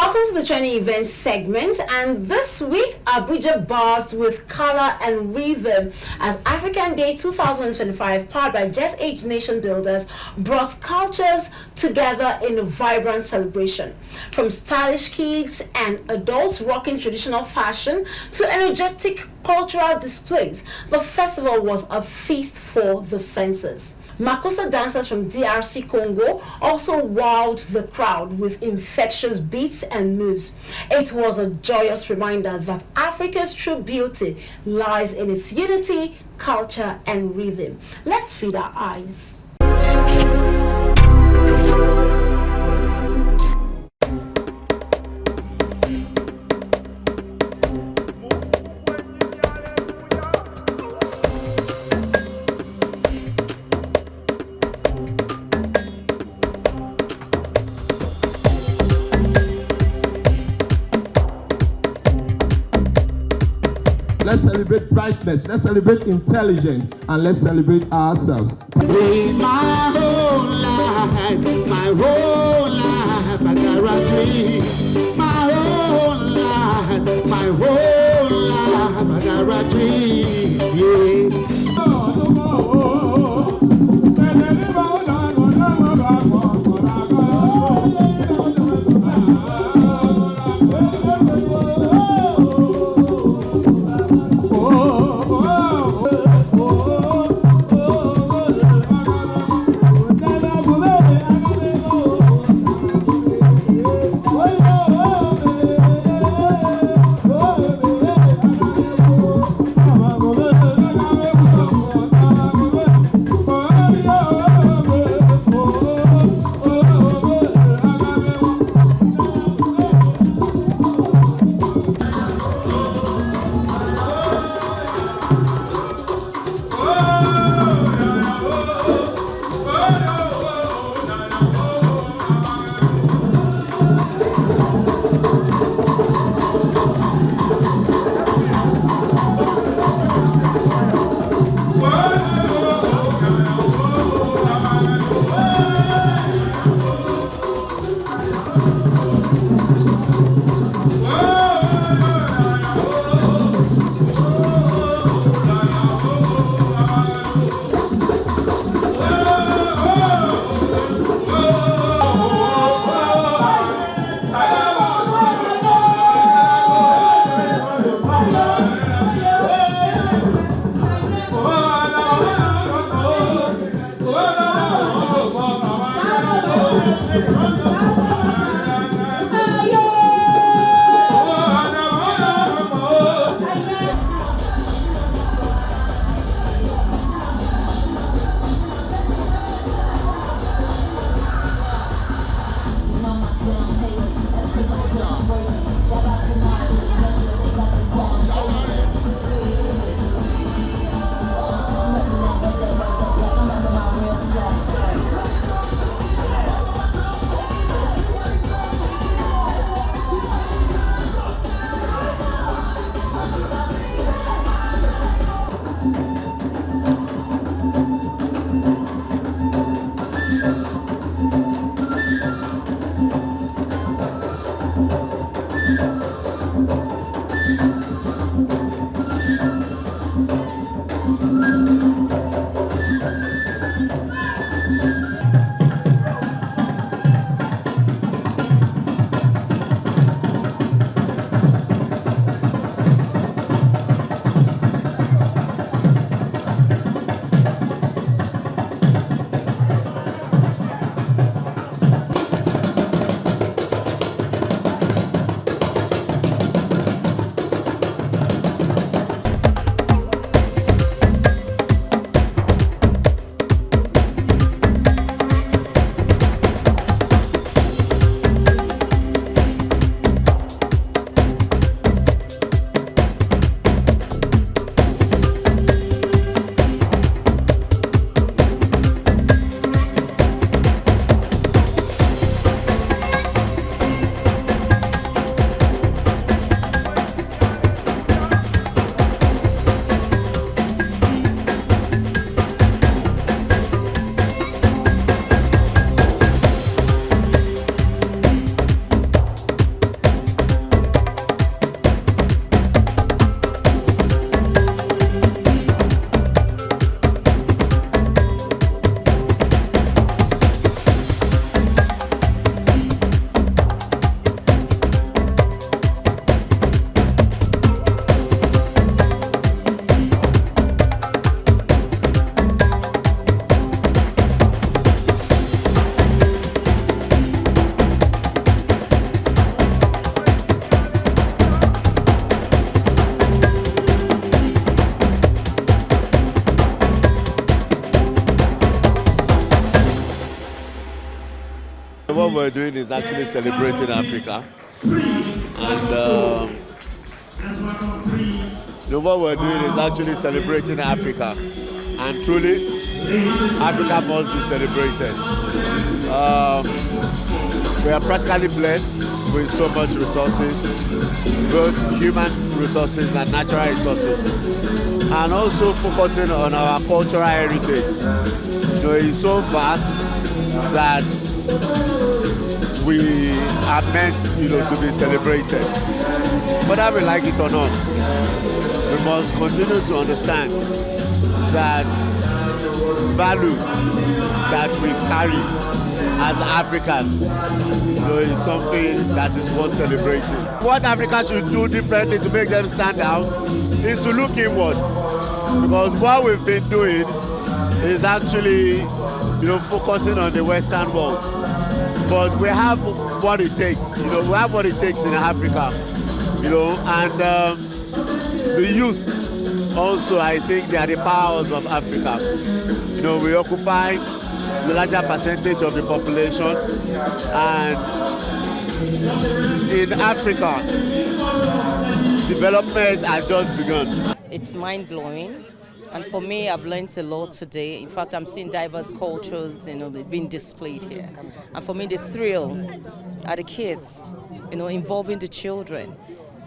Welcome to the training event segment, and this week Abuja buzzed with color and rhythm as African Day 2025, powered by Jet Age Nation Builders, brought cultures together in a vibrant celebration. From stylish kids and adults rocking traditional fashion to energetic cultural displays, the festival was a feast for the senses. Makossa dancers from DRC Congo also wowed the crowd with infectious beats and moves. It was a joyous reminder that Africa's true beauty lies in its unity, culture, and rhythm. Let's feed our eyes. Let's celebrate brightness, let's celebrate intelligence, and let's celebrate ourselves. My whole life, I got a dream. My whole life, I got a dream. we're doing is actually celebrating Africa. And what we're doing is actually celebrating Africa. And truly, Africa must be celebrated. We are practically blessed with so much resources, both human resources and natural resources, and also focusing on our cultural heritage. It's so vast that we are meant, to be celebrated. Whether we like it or not, we must continue to understand that value that we carry as Africans, is something that is worth celebrating. What Africa should do differently to make them stand out is to look inward, because what we've been doing is actually, focusing on the Western world. But we have what it takes, we have what it takes in Africa, and the youth also, I think they are the powers of Africa. We occupy the larger percentage of the population, and in Africa, development has just begun. It's mind-blowing, and for me, I've learned a lot today. In fact, I'm seeing diverse cultures, being displayed here. And for me, the thrill are the kids, involving the children,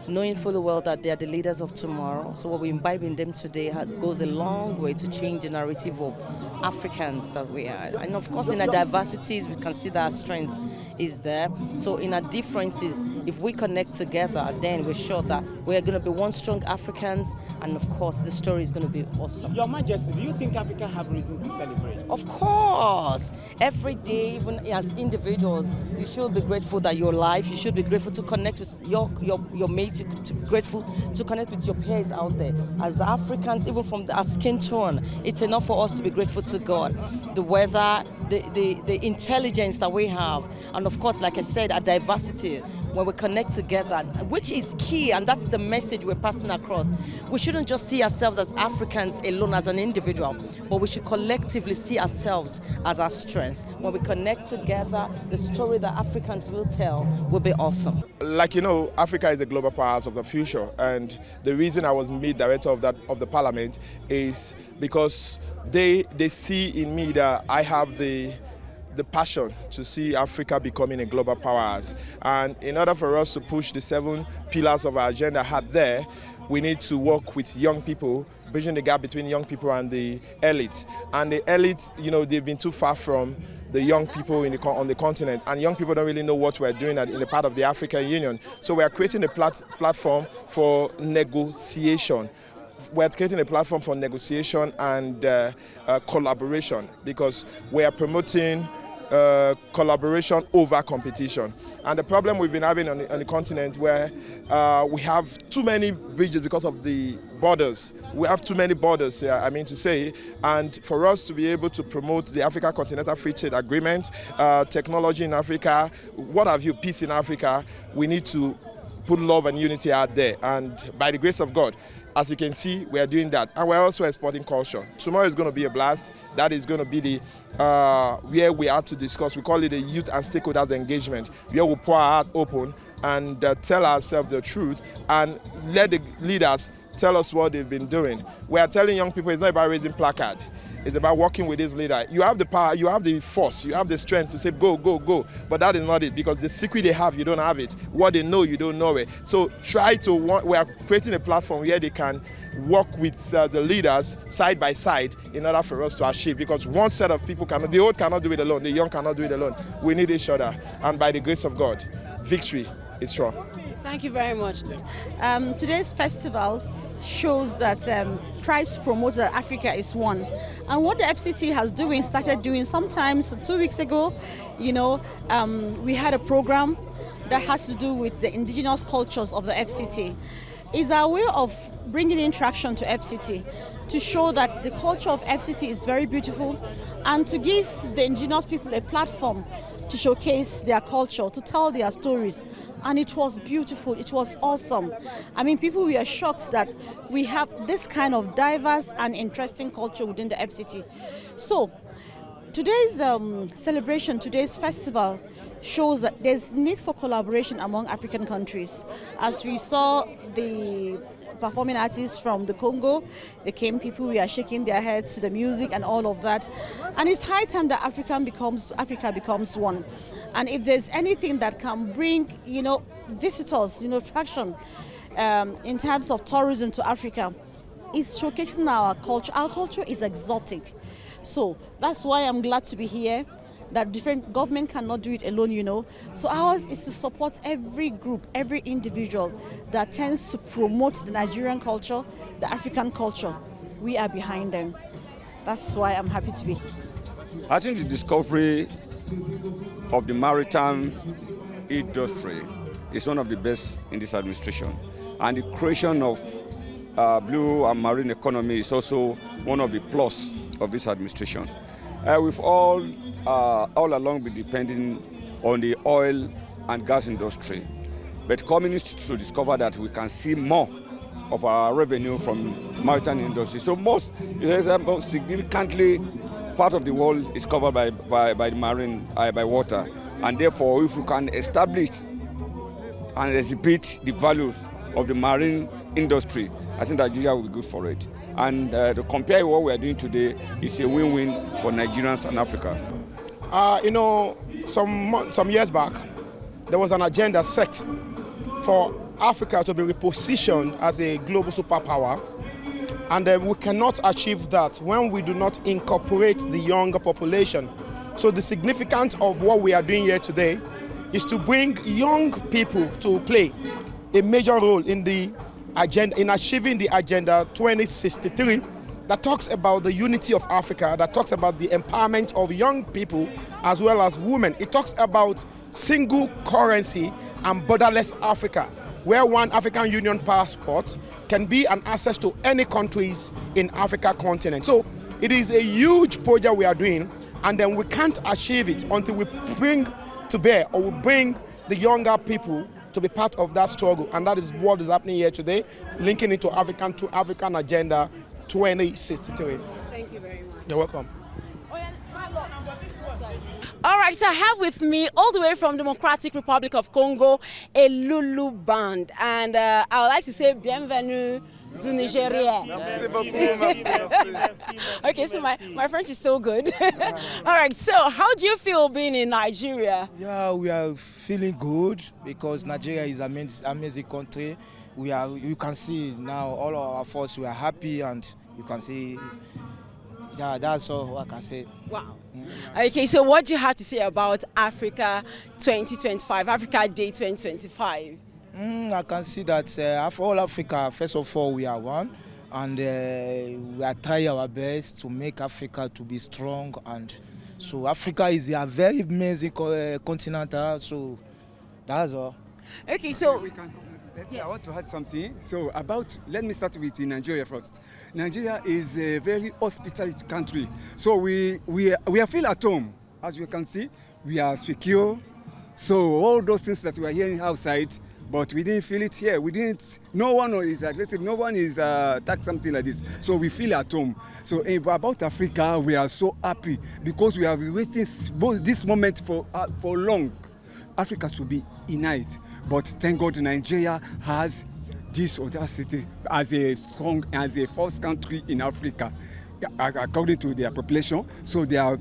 knowing fully well that they are the leaders of tomorrow. So what we imbibe in them today goes a long way to change the narrative of Africans that we are. And of course, in our diversities, we can see that our strength is there. So in our differences, if we connect together, then we're sure that we're going to be one strong Africans, and of course, the story is going to be awesome. Your Majesty, do you think Africa have reason to celebrate? Of course. Every day, even as individuals, you should be grateful that you're alive. You should be grateful to connect with your mates. You should be grateful to connect with your peers out there. As Africans, even from our skin tone, it's enough for us to be grateful to God. The weather, the intelligence that we have, and of course, like I said, our diversity, when we connect together, which is key, and that's the message we're passing across. We shouldn't just see ourselves as Africans alone, as an individual, but we should collectively see ourselves as our strength. When we connect together, the story that Africans will tell will be awesome. Like Africa is the global powerhouse of the future, and the reason I was made director of the parliament is because they see in me that I have the passion to see Africa becoming a global powerhouse. And in order for us to push the 7 pillars of our agenda out there, we need to work with young people, bridging the gap between young people and the elite. And the elite, they've been too far from the young people on the continent, and young people don't really know what we're doing in the part of the African Union. So we are creating a platform for negotiation. We're creating a platform for negotiation and collaboration, because we are promoting collaboration over competition. And the problem we've been having on the continent, where we have too many bridges because of the borders. We have too many borders, and for us to be able to promote the Africa Continental Free Trade Agreement, technology in Africa, peace in Africa, we need to put love and unity out there. And by the grace of God, as you can see, we are doing that. And we're also exporting culture. Tomorrow is going to be a blast. That is going to be the where we are to discuss. We call it a youth and stakeholders engagement, where we pour our heart open and tell ourselves the truth and let the leaders tell us what they've been doing. We are telling young people it's not about raising placard. It's about working with this leader. You have the power, you have the force, you have the strength to say go, go, go. But that is not it, because the secret they have, you don't have it. What they know, you don't know it. So we are creating a platform where they can work with the leaders side by side in order for us to achieve. Because one set of people the old cannot do it alone, the young cannot do it alone. We need each other. And by the grace of God, victory is sure. Thank you very much. Today's festival shows that tries to promote that Africa is one. And what the FCT started doing sometimes 2 weeks ago, we had a program that has to do with the indigenous cultures of the FCT. It's our way of bringing in traction to FCT, to show that the culture of FCT is very beautiful, and to give the indigenous people a platform to showcase their culture, to tell their stories. And it was beautiful, it was awesome. People were shocked that we have this kind of diverse and interesting culture within the FCT. So, today's celebration, today's festival, shows that there's need for collaboration among African countries. As we saw the performing artists from the Congo, they came, people we are shaking their heads to the music and all of that. And it's high time that Africa becomes one. And if there's anything that can bring, visitors, traction in terms of tourism to Africa, it's showcasing our culture. Our culture is exotic. So that's why I'm glad to be here. That different government cannot do it alone, So ours is to support every group, every individual that tends to promote the Nigerian culture, the African culture. We are behind them. That's why I'm happy to be here. I think the discovery of the maritime industry is one of the best in this administration. And the creation of blue and marine economy is also one of the plus of this administration. We've all along been depending on the oil and gas industry, but coming to discover that we can see more of our revenue from maritime industry. So most significantly part of the world is covered by the marine, by water, and therefore if we can establish and exhibit the values of the marine industry, I think Nigeria will be good for it. And to compare what we are doing today, it's a win-win for Nigerians and Africa. Some years back, there was an agenda set for Africa to be repositioned as a global superpower. And we cannot achieve that when we do not incorporate the younger population. So the significance of what we are doing here today is to bring young people to play a major role in the agenda, in achieving the Agenda 2063 that talks about the unity of Africa, that talks about the empowerment of young people as well as women. It talks about single currency and borderless Africa, where one African Union passport can be an access to any countries in Africa continent. So it is a huge project we are doing, and then we can't achieve it until we bring to bear, or we bring the younger people to be part of that struggle. And that is what is happening here today, linking it to African Agenda 2063. Thank you very much. You're welcome. All right, so I have with me, all the way from Democratic Republic of Congo, a Lulu band. And I would like to say bienvenue du Nigeria. Merci beaucoup. Okay, so my French is still good. All right, so how do you feel being in Nigeria? Yeah, we are feeling good because Nigeria is an amazing country. You can see now all of our force, we are happy, and you can see, yeah, that's all I can say. Wow. Okay, so what do you have to say about Africa 2025, Africa Day 2025? I can see that for all Africa, first of all, we are one, and we are trying our best to make Africa to be strong. And so Africa is a very amazing continent, so that's all. Okay, so yes. I want to add something. So let me start with Nigeria first. Nigeria is a very hospitality country. So we are feel at home. As you can see, we are secure. So all those things that we are hearing outside, but we didn't feel it here. No one is aggressive, no one is attack something like this. So we feel at home. So about Africa, we are so happy because we have been waiting this moment for long. Africa should be united, but thank God Nigeria has this audacity as a first country in Africa, according to their population. So they are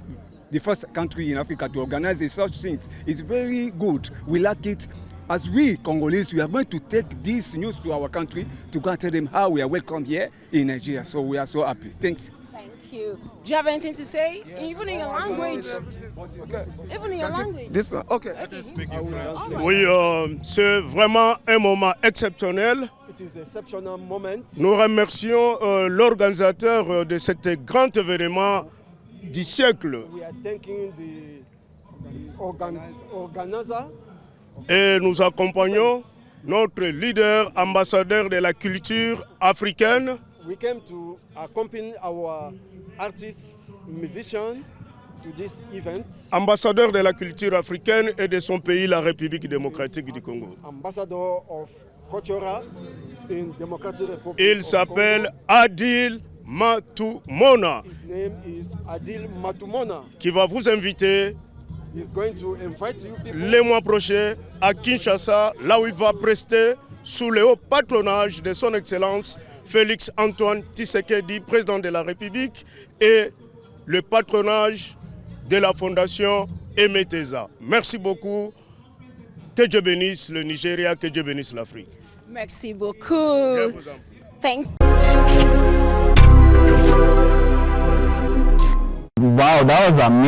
the first country in Africa to organize such things. It's very good. We like it. As we Congolese, we are going to take this news to our country to go and tell them how we are welcome here in Nigeria. So we are so happy. Thanks. Thank you. Do you have anything to say? Yes. Even in your language? Okay. Even in your language? This one? Okay. Oui, c'est vraiment un moment exceptionnel. It is an exceptional moment. Nous remercions l'organisateur de cet grand événement du siècle. We are thanking the organizer. Et nous accompagnons notre leader, ambassadeur de la culture africaine. We came to accompany our artists, musicians to this event. Ambassadeur de la culture africaine et de son pays, la République démocratique du Congo. Ambassador of culture in Democratic Republic. Il s'appelle Adil Matumona. His name is Adil Matumona. Qui va vous inviter is going to invite you people. Le mois prochain, à Kinshasa, là où il va prester sous le haut patronage de son Excellence Félix Antoine Tshisekedi, président de la République, et le patronage de la Fondation Emeteza. Merci beaucoup. Que Dieu bénisse le Nigeria, que Dieu bénisse l'Afrique. Merci beaucoup. Thank you. Wow, that was amazing.